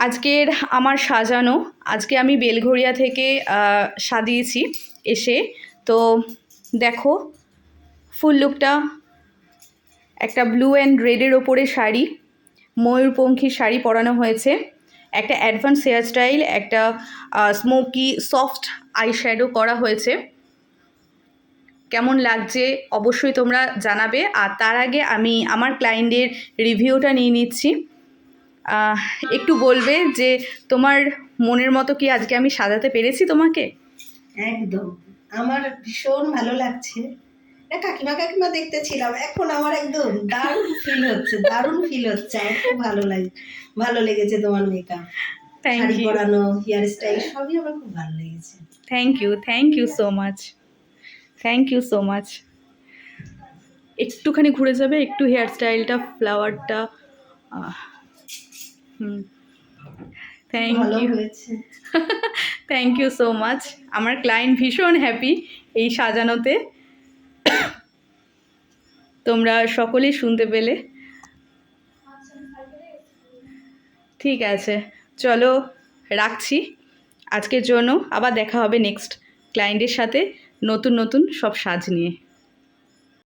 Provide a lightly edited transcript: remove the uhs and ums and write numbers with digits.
আজকের আমার সাজানো, আজকে আমি বেলঘরিয়া থেকে সাজিয়েছি এসে। তো দেখো ফুল লুকটা, একটা ব্লু অ্যান্ড রেডের ওপরে শাড়ি, ময়ূরপঙ্খী শাড়ি পরানো হয়েছে, একটা অ্যাডভান্স হেয়ার স্টাইল, একটা স্মোকি সফট আই শ্যাডো করা হয়েছে। কেমন লাগছে অবশ্যই তোমরা জানাবে। আর তার আগে আমি আমার ক্লায়েন্টের রিভিউটা নিয়ে নিচ্ছি। একটু বলবে যে তোমার মনের মতো কি আজকে আমি সাজাতে পেরেছি তোমাকে? একদম, আমার ভীষণ ভালো লাগছে। কাকিমা কাকিমা দেখতেছিলাম, এখন আমার একদম দারুণ ফিল হচ্ছে, দারুণ ফিল হচ্ছে। আমার খুব ভালো লেগেছে তোমার মেকআপ, শাড়ি পরানো, হেয়ার স্টাইল সবই আমার খুব ভালো লেগেছে। Thank you so much, thank you so much. একটুখানি ঘুরে যাবে, একটু হেয়ার স্টাইলটা, ফ্লাওয়ারটা। Thank you, thank you so much. আমার ক্লায়েন্ট ভীষণ হ্যাপি এই সাজানোতে, তোমরা সকলেই শুনতে পেলে। ঠিক আছে, চলো রাখছি আজকের জন্য। আবার দেখা হবে নেক্সট ক্লায়েন্টের সাথে নতুন নতুন সব সাজ নিয়ে।